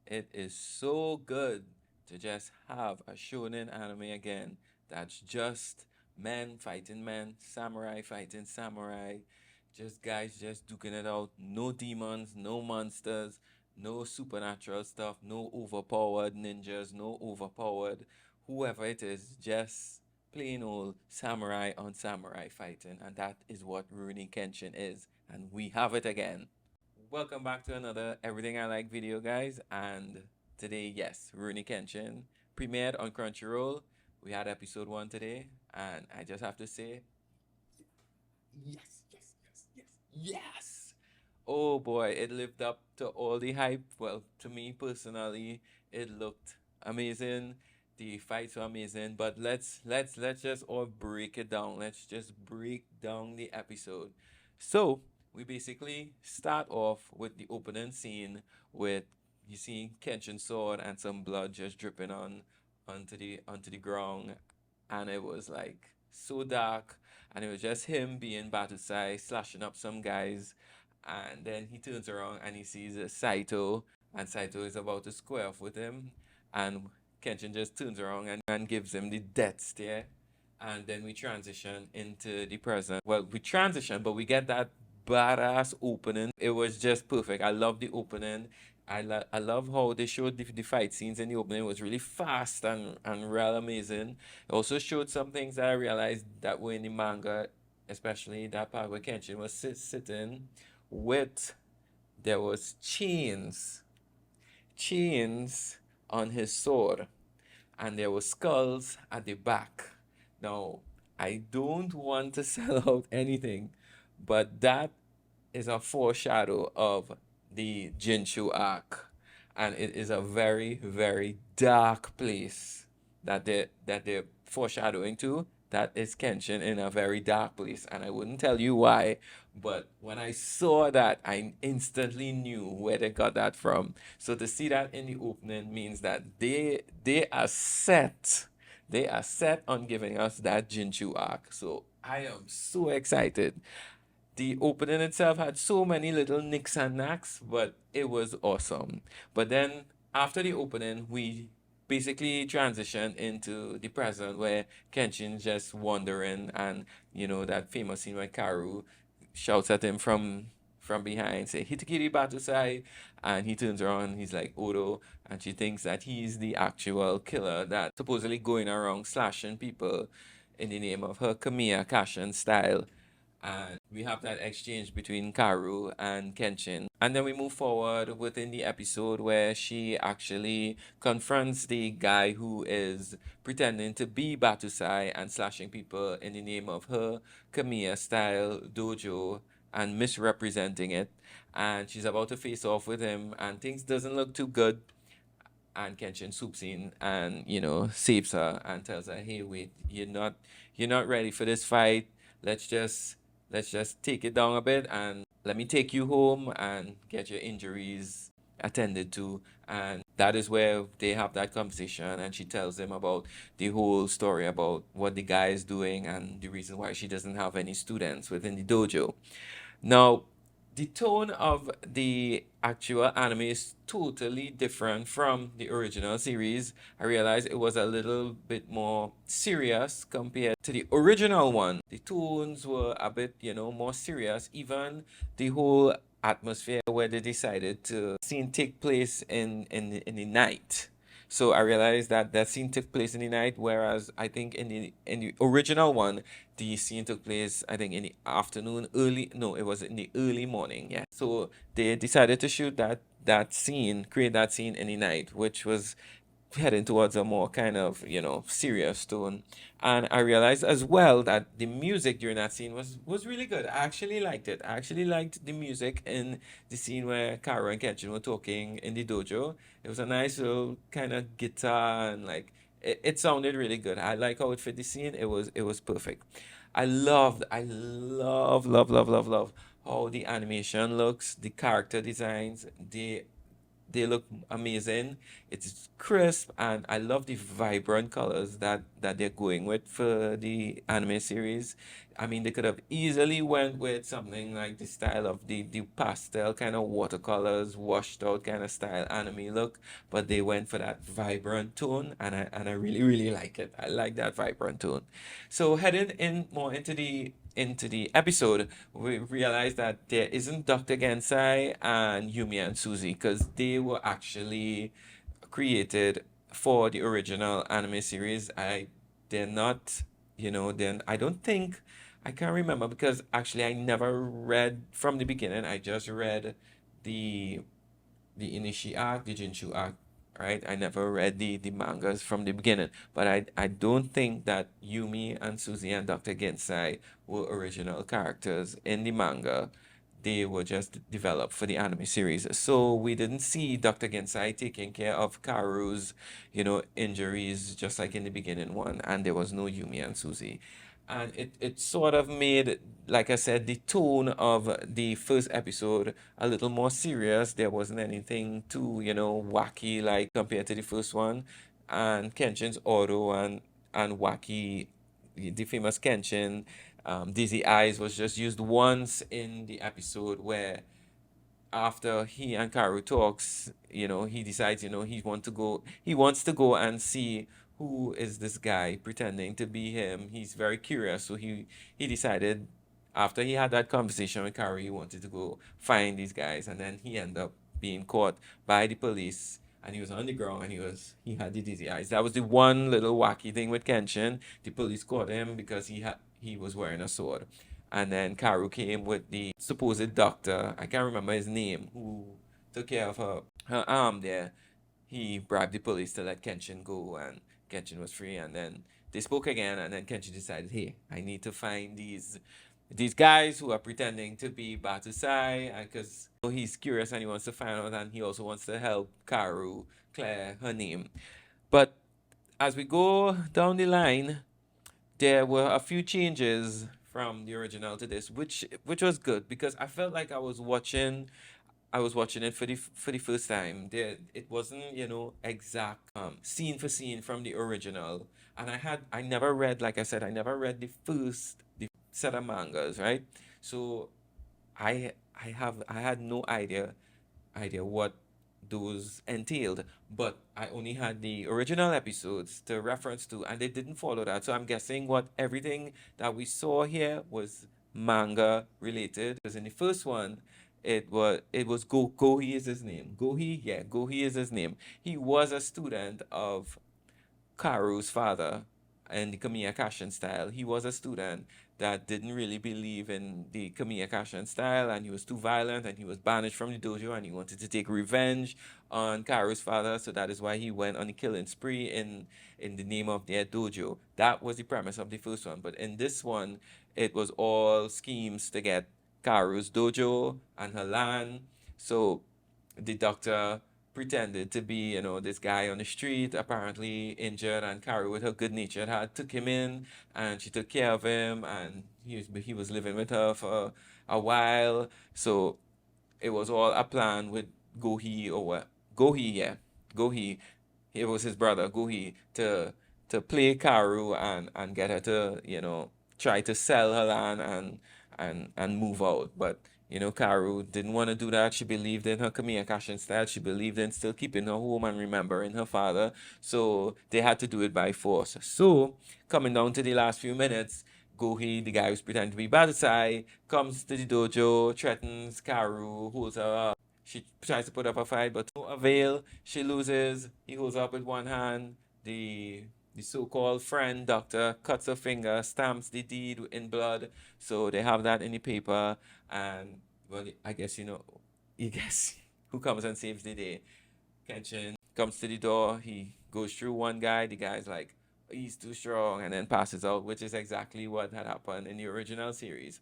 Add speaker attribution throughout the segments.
Speaker 1: It is so good to just have a shonen anime again that's just men fighting men, samurai fighting samurai, just guys just duking it out. No demons, no monsters, no supernatural stuff, no overpowered ninjas, no overpowered whoever it is, just plain old samurai on samurai fighting. And that is what Rurouni Kenshin is. And we have it again. Welcome back to another Everything I Like video, guys. And today, yes, Rurouni Kenshin premiered on Crunchyroll. We had episode 1 today, and I just have to say, yes, yes, yes, yes, yes. Oh boy, it lived up to all the hype. Well, to me personally, it looked amazing. The fights were amazing, but let's just all break it down. Let's just break down the episode. So we basically start off with the opening scene with you see Kenshin's sword and some blood just dripping onto the ground, and it was like so dark, and it was just him being Batusai slashing up some guys, and then he turns around and he sees Saito, and Saito is about to square off with him, and Kenshin just turns around and gives him the death stare, and then we transition into the present. Well, we transition, but we get that badass opening. It was just perfect. I love the opening. I love how they showed the fight scenes in the opening. It was really fast and real amazing. It also showed some things that I realized that were in the manga, especially that part where Kenshin was sitting with, there was chains on his sword, and there were skulls at the back. Now, I don't want to sell out anything, but that is a foreshadow of the Jinshu arc, and it is a very, very dark place that they're foreshadowing to. That is Kenshin in a very dark place, and I wouldn't tell you why, but when I saw that, I instantly knew where they got that from. So to see that in the opening means that they are set. They are set on giving us that Jinshu arc. So I am so excited. The opening itself had so many little nicks and knacks, but it was awesome. But then after the opening, we basically transitioned into the present where Kenshin's just wandering, and that famous scene where Karu shouts at him from behind, say Hitakiri Batusai, and he turns around, he's like Odo, and she thinks that he's the actual killer that supposedly going around slashing people in the name of her Kamiya Kashin style. And we have that exchange between Karu and Kenshin. And then we move forward within the episode where she actually confronts the guy who is pretending to be Batusai and slashing people in the name of her Kamiya style dojo and misrepresenting it. And she's about to face off with him, and things doesn't look too good. And Kenshin swoops in and saves her and tells her, "Hey, wait, you're not ready for this fight. Let's just let's just take it down a bit, and let me take you home and get your injuries attended to." And that is where they have that conversation, and she tells him about the whole story about what the guy is doing and the reason why she doesn't have any students within the dojo. Now, the tone of the actual anime is totally different from the original series. I realized it was a little bit more serious compared to the original one. The tones were a bit, more serious. Even the whole atmosphere where they decided to scene take place in the night. So I realized that that scene took place in the night, whereas I think in the original one, the scene took place, I think, in the afternoon, early. No, it was in the early morning. Yeah. So they decided to shoot that scene, create that scene in the night, which was heading towards a more kind of serious tone. And I realized as well that the music during that scene was really good. I actually liked it. I actually liked the music in the scene where Kara and Kenshin were talking in the dojo. It was a nice little kind of guitar, and like it sounded really good. I like how it fit the scene. It was perfect. I love how the animation looks, the character designs, They look amazing. It's crisp, and I love the vibrant colors that they're going with for the anime series. I mean, they could have easily went with something like the style of the pastel kind of watercolors, washed out kind of style anime look, but they went for that vibrant tone, and I really really like it. I like that vibrant tone. So heading in more into the episode, we realized that there isn't Dr. Gensai and Yumi and Suzy because they were actually created for the original anime series. They're not, then I don't think I can't remember because actually I never read from the beginning. I just read the the Inishi arc, the Jinshu arc, right? I never read the mangas from the beginning, but I don't think that Yumi and Suzy and Dr. Gensai were original characters in the manga. They were just developed for the anime series. So we didn't see Dr. Gensai taking care of Karu's, injuries just like in the beginning one, and there was no Yumi and Suzy. And it sort of made, like I said, the tone of the first episode a little more serious. There wasn't anything too, wacky like compared to the first one. And Kenshin's auto and wacky, the famous Kenshin, Dizzy Eyes was just used once in the episode where after he and Karu talks, he decides, he wants to go and see who is this guy pretending to be him. He's very curious, so he decided after he had that conversation with Karu, he wanted to go find these guys, and then he ended up being caught by the police. And he was on the ground, and he had the dizzy eyes. That was the one little wacky thing with Kenshin. The police caught him because he was wearing a sword. And then Karu came with the supposed doctor, I can't remember his name, who took care of her arm there. He bribed the police to let Kenshin go, and Kenshin was free. And then they spoke again, and then Kenshin decided, hey, I need to find these guys who are pretending to be Batusai, because he's curious and he wants to find out, and he also wants to help Karu clear her name. But as we go down the line, there were a few changes from the original to this, which was good because I felt like I was watching it for the first time. It wasn't, exact scene for scene from the original. And I never read, like I said, I never read the set of mangas, right? So I had no idea what those entailed, but I only had the original episodes to reference to, and they didn't follow that. So I'm guessing what everything that we saw here was manga related. Because in the first one, it was Gohi is his name. Gohi, yeah, Gohi is his name. He was a student of Karu's father and the Kamiya Kashin style. He was a student that didn't really believe in the Kamiya Kashin style, and he was too violent, and he was banished from the dojo, and he wanted to take revenge on Karu's father. So that is why he went on a killing spree in the name of their dojo. That was the premise of the first one. But in this one, it was all schemes to get Karu's dojo and her land. So the doctor pretended to be, this guy on the street, apparently injured, and Carrie, with her good nature, had took him in, and she took care of him, and he was living with her for a while. So it was all a plan with Gohi or what? Gohi, yeah, Gohi. It was his brother Gohi to play Karu and get her to try to sell her land and move out. But Karu didn't want to do that. She believed in her Kamiya Kashin style. She believed in still keeping her home and remembering her father. So they had to do it by force. So coming down to the last few minutes, Gohi, the guy who's pretending to be Badasai, comes to the dojo, threatens Karu, holds her up. She tries to put up a fight, but no avail. She loses. He holds her up with one hand. The so-called friend doctor cuts her finger, stamps the deed in blood. So they have that in the paper. And well, I guess you guess who comes and saves the day. Kenshin comes to the door. He goes through one guy. The guy's like, he's too strong, and then passes out, which is exactly what had happened in the original series.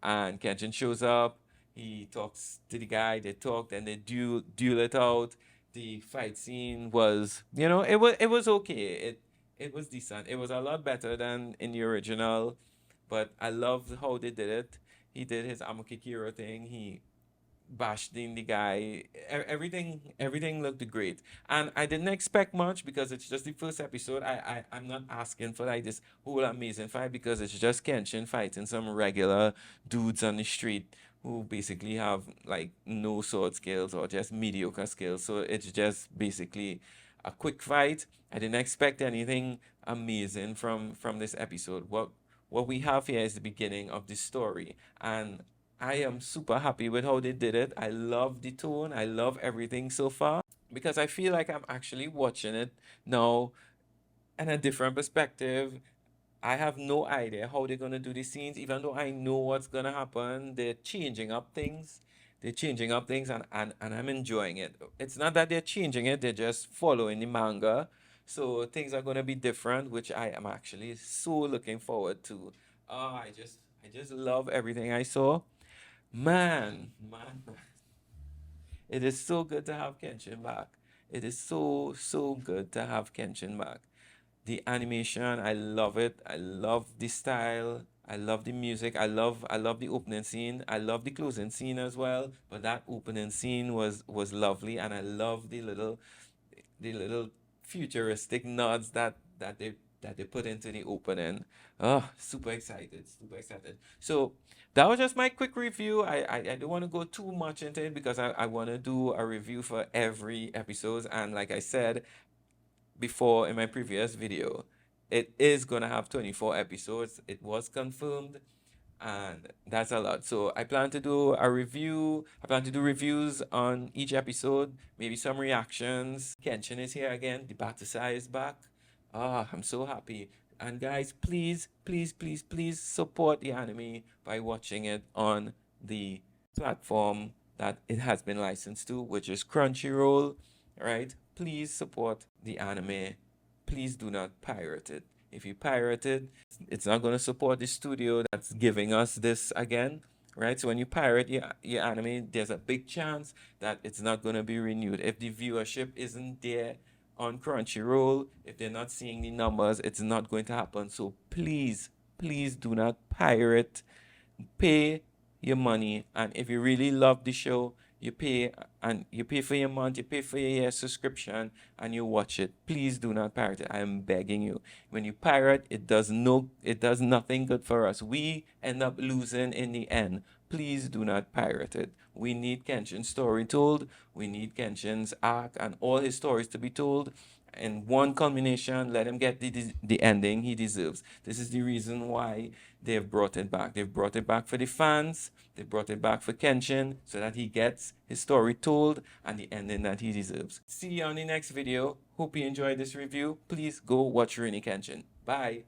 Speaker 1: And Kenshin shows up. He talks to the guy. They talk, then they duel it out. The fight scene was, it was okay. It was decent. It was a lot better than in the original, but I loved how they did it. He did his Amokikiro thing. bashing the guy. Everything looked great, and I didn't expect much because it's just the first episode. I'm not asking for like this whole amazing fight because it's just Kenshin fighting some regular dudes on the street who basically have like no sword skills or just mediocre skills. So it's just basically a quick fight. I didn't expect anything amazing from this episode. What we have here is the beginning of the story, and I am super happy with how they did it. I love the tone. I love everything so far because I feel like I'm actually watching it now in a different perspective. I have no idea how they're gonna do the scenes, even though I know what's gonna happen. They're changing up things. They're changing up things, and I'm enjoying it. It's not that they're changing it, they're just following the manga. So things are gonna be different, which I am actually so looking forward to. I just love everything I saw. Man, it is so good to have Kenshin back. It is so good to have Kenshin back. The animation, I love it. I love the style. I love the music. I love the opening scene. I love the closing scene as well. But that opening scene was lovely, and I love the little futuristic nods that they put into the opening. Oh, super excited, super excited. So that was just my quick review. I don't want to go too much into it because I want to do a review for every episode. And like I said before in my previous video, it is gonna have 24 episodes. It was confirmed, and that's a lot. So I plan to do a review. I plan to do reviews on each episode, maybe some reactions. Kenshin is here again. The Batusai is back. Ah, I'm so happy. And guys, please, please, please, please support the anime by watching it on the platform that it has been licensed to, which is Crunchyroll. Right? Please support the anime. Please do not pirate it. If you pirate it, it's not going to support the studio that's giving us this again, right? So when you pirate your anime, there's a big chance that it's not going to be renewed. If the viewership isn't there on Crunchyroll, if they're not seeing the numbers, it's not going to happen. So please, please do not pirate. Pay your money, and if you really love the show, you pay, and you pay for your month, you pay for your year subscription, and you watch it. Please do not pirate it. I am begging you. When you pirate, it does nothing good for us. We end up losing in the end. Please do not pirate it. We need Kenshin's story told. We need Kenshin's arc and all his stories to be told in one culmination. Let him get the ending he deserves. This is the reason why they've brought it back. They've brought it back for the fans. They brought it back for Kenshin so that he gets his story told and the ending that he deserves. See you on the next video. Hope you enjoyed this review. Please go watch Rurouni Kenshin. Bye.